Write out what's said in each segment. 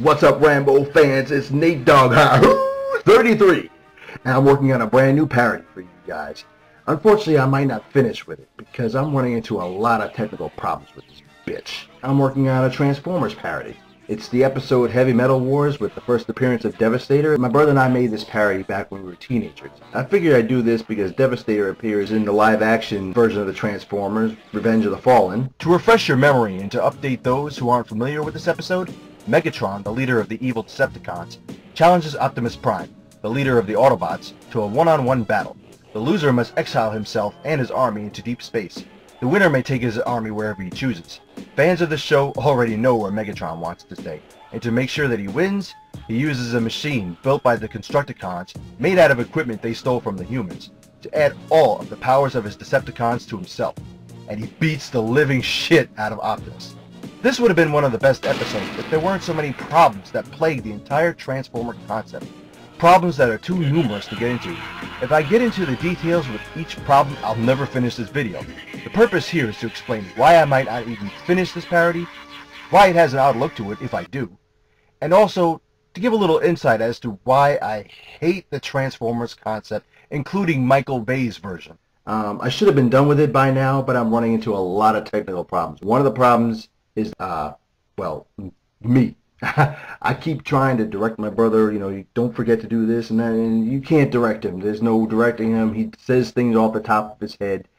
What's up, Rambo fans? It's Nate Dogg 33, and I'm working on a brand new parody for you guys. Unfortunately, I might not finish with it because I'm running into a lot of technical problems with this bitch. I'm working on a Transformers parody. It's the episode Heavy Metal Wars with the first appearance of Devastator. My brother and I made this parody back when we were teenagers. I figured I'd do this because Devastator appears in the live-action version of the Transformers, Revenge of the Fallen. To refresh your memory and to update those who aren't familiar with this episode, Megatron, the leader of the evil Decepticons, challenges Optimus Prime, the leader of the Autobots, to a one-on-one battle. The loser must exile himself and his army into deep space. The winner may take his army wherever he chooses. Fans of the show already know where Megatron wants to stay, and to make sure that he wins, he uses a machine built by the Constructicons, made out of equipment they stole from the humans, to add all of the powers of his Decepticons to himself, and he beats the living shit out of Optimus. This would have been one of the best episodes if there weren't so many problems that plague the entire Transformer concept. Problems that are too numerous to get into. If I get into the details with each problem, I'll never finish this video. The purpose here is to explain why I might not even finish this parody, why it has an odd look to it if I do, and also to give a little insight as to why I hate the Transformers concept, including Michael Bay's version. I should have been done with it by now, but I'm running into a lot of technical problems. One of the problems is, well, me. I keep trying to direct my brother, you don't forget to do this and that, and you can't direct him. There's no directing him. He says things off the top of his head.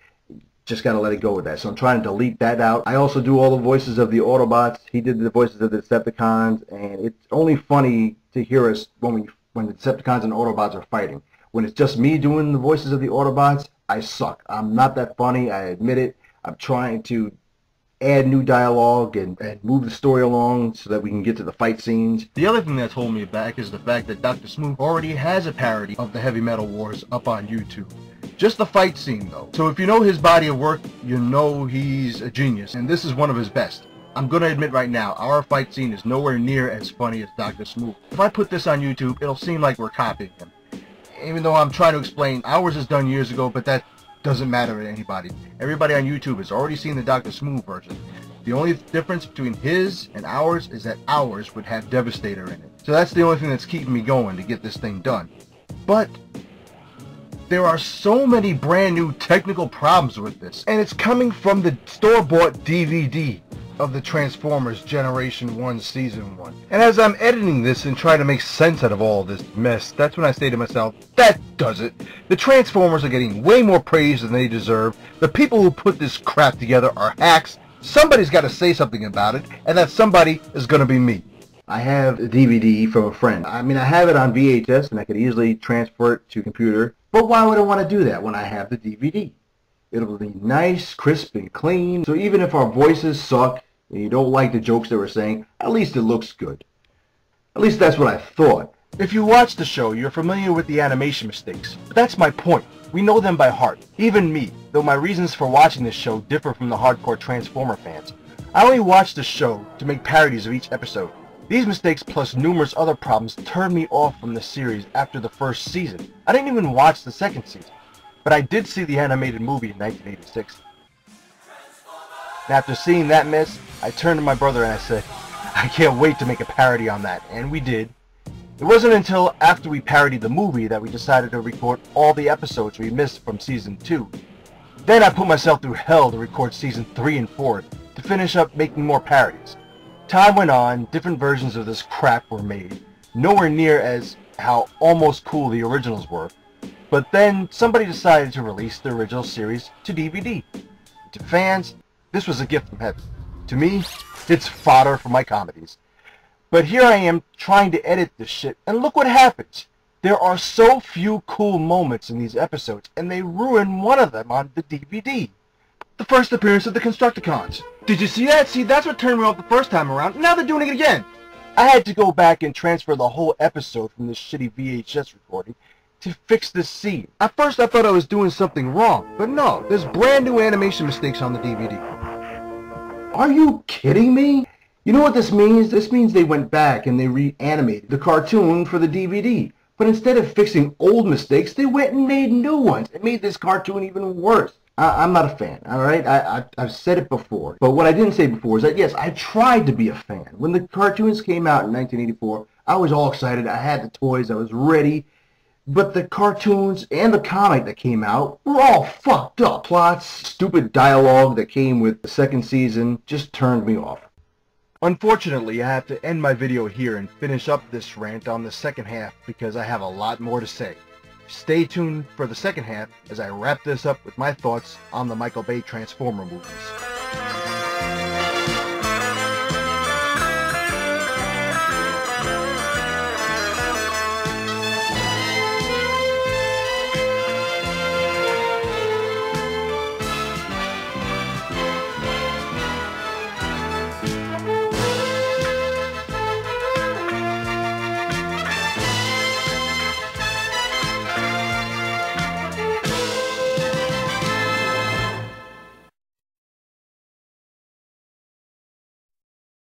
Just got to let it go with that. So I'm trying to delete that out. I also do all the voices of the Autobots. He did the voices of the Decepticons, and it's only funny to hear us when the Decepticons and Autobots are fighting. When it's just me doing the voices of the Autobots, I suck. I'm not that funny. I admit it. I'm trying to add new dialogue and move the story along so that we can get to the fight scenes. The other thing that's holding me back is the fact that Dr. Smooth already has a parody of the Heavy Metal Wars up on YouTube. Just the fight scene though. So if you know his body of work, you know he's a genius, and this is one of his best. I'm gonna admit right now, our fight scene is nowhere near as funny as Dr. Smooth. If I put this on YouTube, it'll seem like we're copying him. Even though I'm trying to explain, ours is done years ago, but that doesn't matter to anybody. Everybody on YouTube has already seen the Dr. Smooth version. The only difference between his and ours is that ours would have Devastator in it. So that's the only thing that's keeping me going to get this thing done. But there are so many brand new technical problems with this, and it's coming from the store-bought DVD of the Transformers Generation 1 Season 1. And as I'm editing this and trying to make sense out of all this mess, that's when I say to myself, that does it. The Transformers are getting way more praise than they deserve. The people who put this crap together are hacks. Somebody's got to say something about it, and that somebody is going to be me. I have a DVD from a friend. I mean, I have it on VHS, and I could easily transfer it to computer, but why would I want to do that when I have the DVD? It'll be nice, crisp, and clean. So even if our voices suck and you don't like the jokes that we're saying, at least it looks good. At least that's what I thought. If you watch the show, you're familiar with the animation mistakes. But that's my point. We know them by heart. Even me, though my reasons for watching this show differ from the hardcore Transformer fans. I only watch the show to make parodies of each episode. These mistakes plus numerous other problems turned me off from the series after the first season. I didn't even watch the second season. But I did see the animated movie in 1986. And after seeing that mess, I turned to my brother and I said, I can't wait to make a parody on that, and we did. It wasn't until after we parodied the movie that we decided to record all the episodes we missed from Season 2. Then I put myself through hell to record Season 3 and 4 to finish up making more parodies. Time went on, different versions of this crap were made, nowhere near as how almost cool the originals were. But then somebody decided to release the original series to DVD. To fans, this was a gift from heaven. To me, it's fodder for my comedies. But here I am trying to edit this shit, and look what happens. There are so few cool moments in these episodes, and they ruin one of them on the DVD. The first appearance of the Constructicons. Did you see that? See, that's what turned me off the first time around. Now they're doing it again. I had to go back and transfer the whole episode from this shitty VHS recording to fix this scene. At first I thought I was doing something wrong, but no, there's brand new animation mistakes on the DVD. Are you kidding me? You know what this means? This means they went back and they reanimated the cartoon for the DVD. But instead of fixing old mistakes, they went and made new ones and made this cartoon even worse. I'm not a fan, all right? I've said it before. But what I didn't say before is that, yes, I tried to be a fan. When the cartoons came out in 1984, I was all excited. I had the toys. I was ready. But the cartoons and the comic that came out were all fucked up. Plots, stupid dialogue that came with the second season just turned me off. Unfortunately, I have to end my video here and finish up this rant on the second half because I have a lot more to say. Stay tuned for the second half as I wrap this up with my thoughts on the Michael Bay Transformer movies.